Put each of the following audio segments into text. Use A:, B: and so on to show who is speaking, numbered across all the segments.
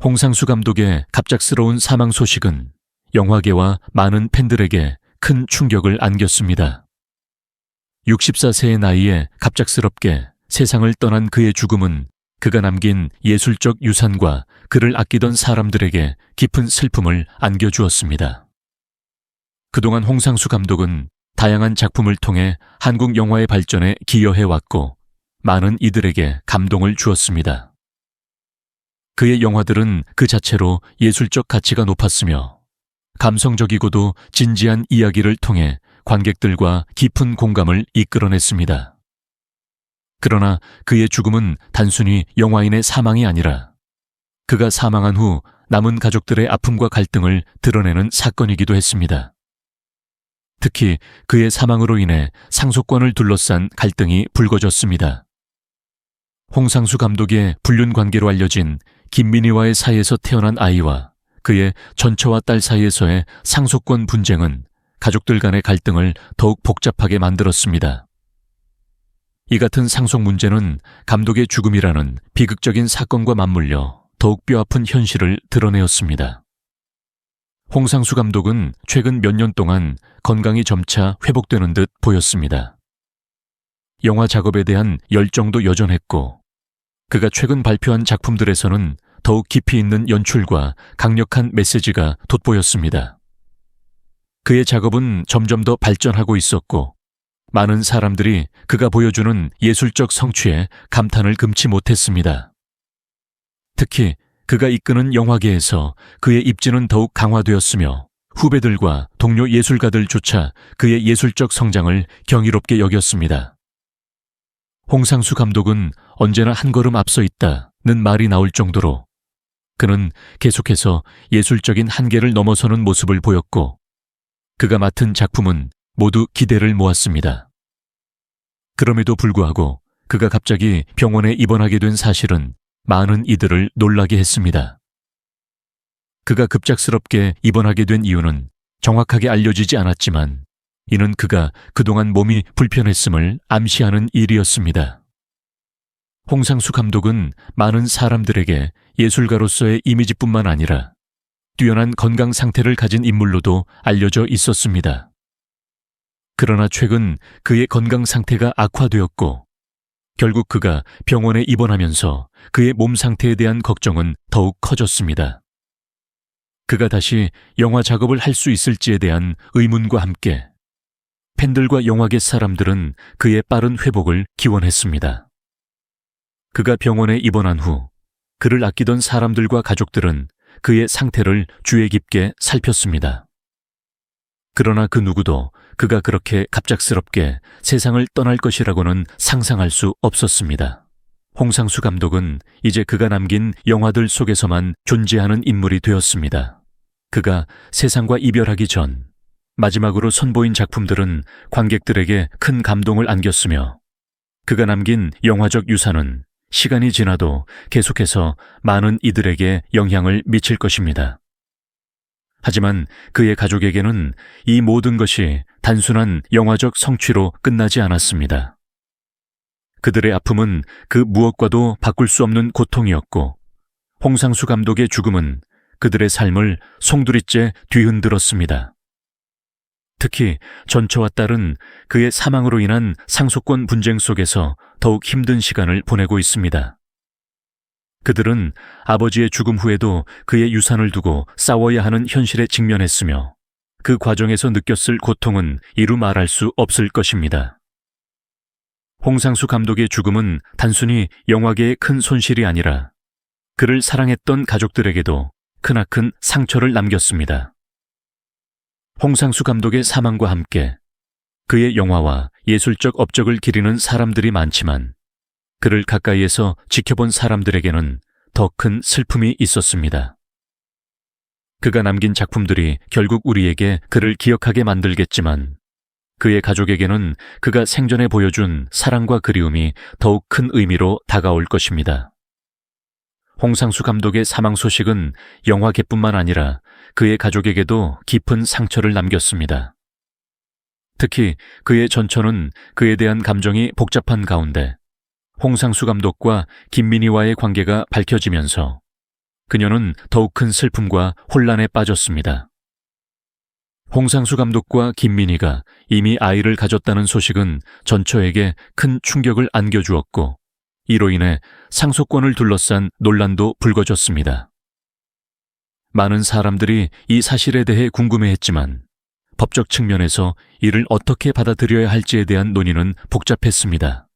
A: 홍상수 감독의 갑작스러운 사망 소식은 영화계와 많은 팬들에게 큰 충격을 안겼습니다. 64세의 나이에 갑작스럽게 세상을 떠난 그의 죽음은 그가 남긴 예술적 유산과 그를 아끼던 사람들에게 깊은 슬픔을 안겨주었습니다. 그동안 홍상수 감독은 다양한 작품을 통해 한국 영화의 발전에 기여해왔고 많은 이들에게 감동을 주었습니다. 그의 영화들은 그 자체로 예술적 가치가 높았으며 감성적이고도 진지한 이야기를 통해 관객들과 깊은 공감을 이끌어냈습니다. 그러나 그의 죽음은 단순히 영화인의 사망이 아니라 그가 사망한 후 남은 가족들의 아픔과 갈등을 드러내는 사건이기도 했습니다. 특히 그의 사망으로 인해 상속권을 둘러싼 갈등이 불거졌습니다. 홍상수 감독의 불륜 관계로 알려진 김민희와의 사이에서 태어난 아이와 그의 전처와 딸 사이에서의 상속권 분쟁은 가족들 간의 갈등을 더욱 복잡하게 만들었습니다. 이 같은 상속 문제는 감독의 죽음이라는 비극적인 사건과 맞물려 더욱 뼈아픈 현실을 드러내었습니다. 홍상수 감독은 최근 몇 년 동안 건강이 점차 회복되는 듯 보였습니다. 영화 작업에 대한 열정도 여전했고 그가 최근 발표한 작품들에서는 더욱 깊이 있는 연출과 강력한 메시지가 돋보였습니다. 그의 작업은 점점 더 발전하고 있었고 많은 사람들이 그가 보여주는 예술적 성취에 감탄을 금치 못했습니다. 특히 그가 이끄는 영화계에서 그의 입지는 더욱 강화되었으며 후배들과 동료 예술가들조차 그의 예술적 성장을 경이롭게 여겼습니다. 홍상수 감독은 언제나 한 걸음 앞서 있다는 말이 나올 정도로 그는 계속해서 예술적인 한계를 넘어서는 모습을 보였고 그가 맡은 작품은 모두 기대를 모았습니다. 그럼에도 불구하고 그가 갑자기 병원에 입원하게 된 사실은 많은 이들을 놀라게 했습니다. 그가 급작스럽게 입원하게 된 이유는 정확하게 알려지지 않았지만 이는 그가 그동안 몸이 불편했음을 암시하는 일이었습니다. 홍상수 감독은 많은 사람들에게 예술가로서의 이미지뿐만 아니라 뛰어난 건강 상태를 가진 인물로도 알려져 있었습니다. 그러나 최근 그의 건강 상태가 악화되었고 결국 그가 병원에 입원하면서 그의 몸 상태에 대한 걱정은 더욱 커졌습니다. 그가 다시 영화 작업을 할 수 있을지에 대한 의문과 함께 팬들과 영화계 사람들은 그의 빠른 회복을 기원했습니다. 그가 병원에 입원한 후 그를 아끼던 사람들과 가족들은 그의 상태를 주의 깊게 살폈습니다. 그러나 그 누구도 그가 그렇게 갑작스럽게 세상을 떠날 것이라고는 상상할 수 없었습니다. 홍상수 감독은 이제 그가 남긴 영화들 속에서만 존재하는 인물이 되었습니다. 그가 세상과 이별하기 전 마지막으로 선보인 작품들은 관객들에게 큰 감동을 안겼으며 그가 남긴 영화적 유산은 시간이 지나도 계속해서 많은 이들에게 영향을 미칠 것입니다. 하지만 그의 가족에게는 이 모든 것이 단순한 영화적 성취로 끝나지 않았습니다. 그들의 아픔은 그 무엇과도 바꿀 수 없는 고통이었고 홍상수 감독의 죽음은 그들의 삶을 송두리째 뒤흔들었습니다. 특히 전처와 딸은 그의 사망으로 인한 상속권 분쟁 속에서 더욱 힘든 시간을 보내고 있습니다. 그들은 아버지의 죽음 후에도 그의 유산을 두고 싸워야 하는 현실에 직면했으며 그 과정에서 느꼈을 고통은 이루 말할 수 없을 것입니다. 홍상수 감독의 죽음은 단순히 영화계의 큰 손실이 아니라 그를 사랑했던 가족들에게도 크나큰 상처를 남겼습니다. 홍상수 감독의 사망과 함께 그의 영화와 예술적 업적을 기리는 사람들이 많지만 그를 가까이에서 지켜본 사람들에게는 더 큰 슬픔이 있었습니다. 그가 남긴 작품들이 결국 우리에게 그를 기억하게 만들겠지만 그의 가족에게는 그가 생전에 보여준 사랑과 그리움이 더욱 큰 의미로 다가올 것입니다. 홍상수 감독의 사망 소식은 영화계뿐만 아니라 그의 가족에게도 깊은 상처를 남겼습니다. 특히 그의 전처는 그에 대한 감정이 복잡한 가운데 홍상수 감독과 김민희와의 관계가 밝혀지면서 그녀는 더욱 큰 슬픔과 혼란에 빠졌습니다. 홍상수 감독과 김민희가 이미 아이를 가졌다는 소식은 전처에게 큰 충격을 안겨주었고, 이로 인해 상속권을 둘러싼 논란도 불거졌습니다. 많은 사람들이 이 사실에 대해 궁금해했지만 법적 측면에서 이를 어떻게 받아들여야 할지에 대한 논의는 복잡했습니다.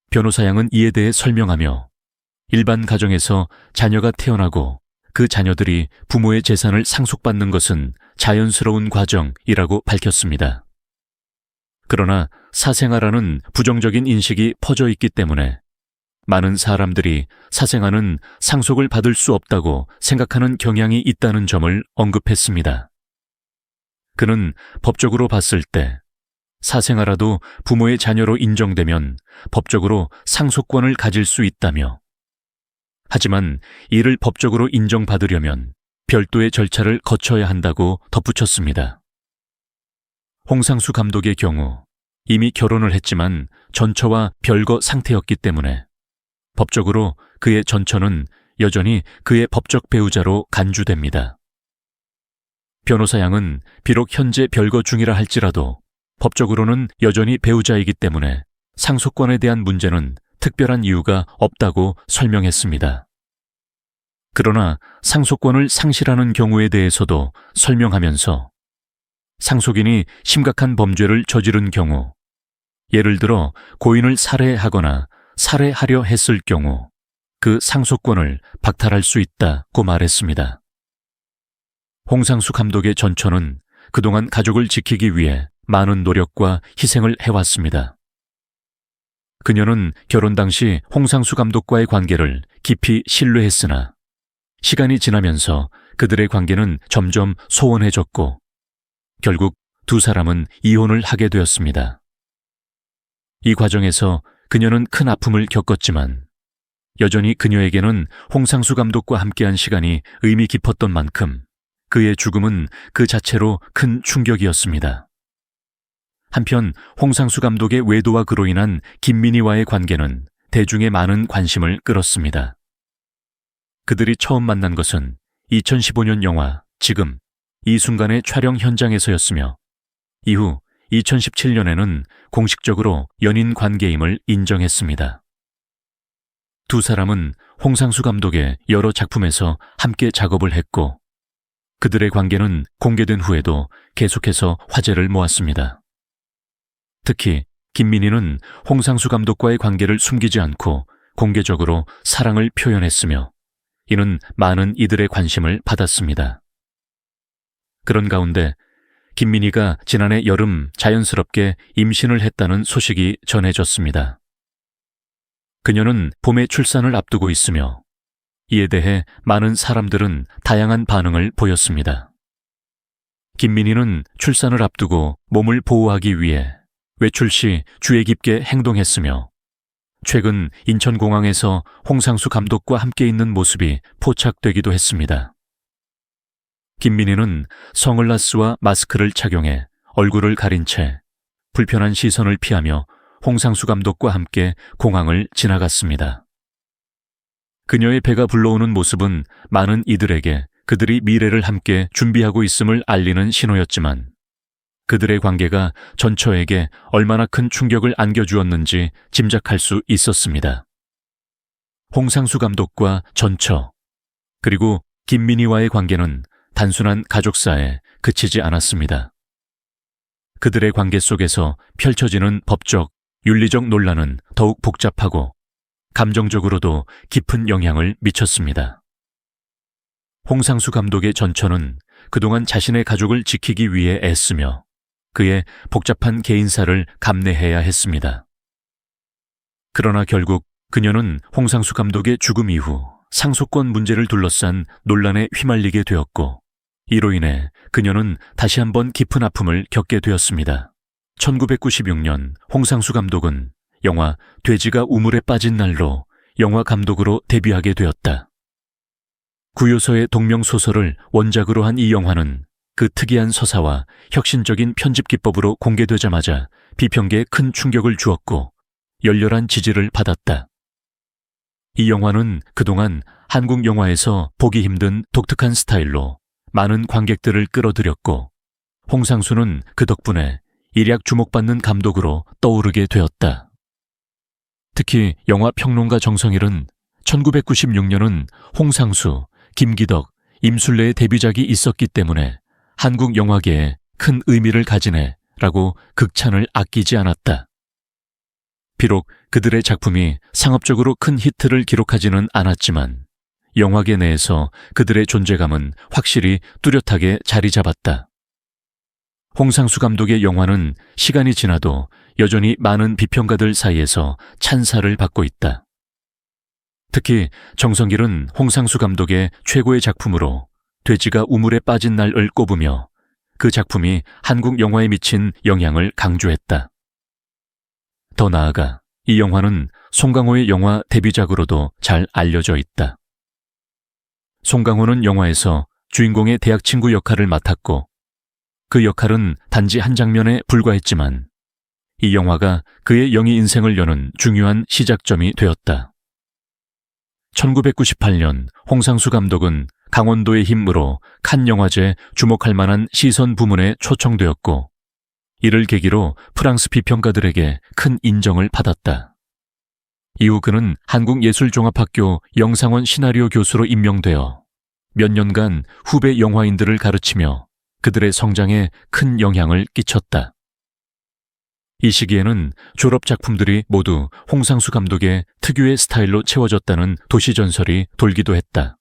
A: 변호사 양은 이에 대해 설명하며 일반 가정에서 자녀가 태어나고 그 자녀들이 부모의 재산을 상속받는 것은 자연스러운 과정이라고 밝혔습니다. 그러나 사생아라는 부정적인 인식이 퍼져 있기 때문에 많은 사람들이 사생아는 상속을 받을 수 없다고 생각하는 경향이 있다는 점을 언급했습니다. 그는 법적으로 봤을 때 사생아라도 부모의 자녀로 인정되면 법적으로 상속권을 가질 수 있다며, 하지만 이를 법적으로 인정받으려면 별도의 절차를 거쳐야 한다고 덧붙였습니다. 홍상수 감독의 경우 이미 결혼을 했지만 전처와 별거 상태였기 때문에 법적으로 그의 전처는 여전히 그의 법적 배우자로 간주됩니다. 변호사 양은 비록 현재 별거 중이라 할지라도 법적으로는 여전히 배우자이기 때문에 상속권에 대한 문제는 특별한 이유가 없다고 설명했습니다. 그러나 상속권을 상실하는 경우에 대해서도 설명하면서 상속인이 심각한 범죄를 저지른 경우, 예를 들어 고인을 살해하거나 살해하려 했을 경우 그 상속권을 박탈할 수 있다고 말했습니다. 홍상수 감독의 전처는 그동안 가족을 지키기 위해 많은 노력과 희생을 해왔습니다. 그녀는 결혼 당시 홍상수 감독과의 관계를 깊이 신뢰했으나 시간이 지나면서 그들의 관계는 점점 소원해졌고 결국 두 사람은 이혼을 하게 되었습니다. 이 과정에서 그녀는 큰 아픔을 겪었지만 여전히 그녀에게는 홍상수 감독과 함께한 시간이 의미 깊었던 만큼 그의 죽음은 그 자체로 큰 충격이었습니다. 한편 홍상수 감독의 외도와 그로 인한 김민희와의 관계는 대중의 많은 관심을 끌었습니다. 그들이 처음 만난 것은 2015년 영화 지금 이 순간의 촬영 현장에서였으며 이후 2017년에는 공식적으로 연인 관계임을 인정했습니다. 두 사람은 홍상수 감독의 여러 작품에서 함께 작업을 했고 그들의 관계는 공개된 후에도 계속해서 화제를 모았습니다. 특히 김민희는 홍상수 감독과의 관계를 숨기지 않고 공개적으로 사랑을 표현했으며 이는 많은 이들의 관심을 받았습니다. 그런 가운데 김민희가 지난해 여름 자연스럽게 임신을 했다는 소식이 전해졌습니다. 그녀는 봄에 출산을 앞두고 있으며 이에 대해 많은 사람들은 다양한 반응을 보였습니다. 김민희는 출산을 앞두고 몸을 보호하기 위해 외출 시 주의 깊게 행동했으며 최근 인천공항에서 홍상수 감독과 함께 있는 모습이 포착되기도 했습니다. 김민희는 선글라스와 마스크를 착용해 얼굴을 가린 채 불편한 시선을 피하며 홍상수 감독과 함께 공항을 지나갔습니다. 그녀의 배가 불러오는 모습은 많은 이들에게 그들이 미래를 함께 준비하고 있음을 알리는 신호였지만 그들의 관계가 전처에게 얼마나 큰 충격을 안겨주었는지 짐작할 수 있었습니다. 홍상수 감독과 전처, 그리고 김민희와의 관계는 단순한 가족사에 그치지 않았습니다. 그들의 관계 속에서 펼쳐지는 법적, 윤리적 논란은 더욱 복잡하고 감정적으로도 깊은 영향을 미쳤습니다. 홍상수 감독의 전처는 그동안 자신의 가족을 지키기 위해 애쓰며 그의 복잡한 개인사를 감내해야 했습니다. 그러나 결국 그녀는 홍상수 감독의 죽음 이후 상속권 문제를 둘러싼 논란에 휘말리게 되었고 이로 인해 그녀는 다시 한번 깊은 아픔을 겪게 되었습니다. 1996년 홍상수 감독은 영화 돼지가 우물에 빠진 날로 영화 감독으로 데뷔하게 되었다. 구요서의 동명소설을 원작으로 한 이 영화는 그 특이한 서사와 혁신적인 편집 기법으로 공개되자마자 비평계에 큰 충격을 주었고 열렬한 지지를 받았다. 이 영화는 그동안 한국 영화에서 보기 힘든 독특한 스타일로 많은 관객들을 끌어들였고, 홍상수는 그 덕분에 일약 주목받는 감독으로 떠오르게 되었다. 특히 영화 평론가 정성일은 1996년은 홍상수, 김기덕, 임술래의 데뷔작이 있었기 때문에 한국 영화계에 큰 의미를 가지네 라고 극찬을 아끼지 않았다. 비록 그들의 작품이 상업적으로 큰 히트를 기록하지는 않았지만 영화계 내에서 그들의 존재감은 확실히 뚜렷하게 자리 잡았다. 홍상수 감독의 영화는 시간이 지나도 여전히 많은 비평가들 사이에서 찬사를 받고 있다. 특히 정성길은 홍상수 감독의 최고의 작품으로 돼지가 우물에 빠진 날을 꼽으며 그 작품이 한국 영화에 미친 영향을 강조했다. 더 나아가 이 영화는 송강호의 영화 데뷔작으로도 잘 알려져 있다. 송강호는 영화에서 주인공의 대학 친구 역할을 맡았고 그 역할은 단지 한 장면에 불과했지만 이 영화가 그의 영희 인생을 여는 중요한 시작점이 되었다. 1998년 홍상수 감독은 강원도의 힘으로 칸 영화제 주목할 만한 시선 부문에 초청되었고 이를 계기로 프랑스 비평가들에게 큰 인정을 받았다. 이후 그는 한국예술종합학교 영상원 시나리오 교수로 임명되어 몇 년간 후배 영화인들을 가르치며 그들의 성장에 큰 영향을 끼쳤다. 이 시기에는 졸업 작품들이 모두 홍상수 감독의 특유의 스타일로 채워졌다는 도시전설이 돌기도 했다.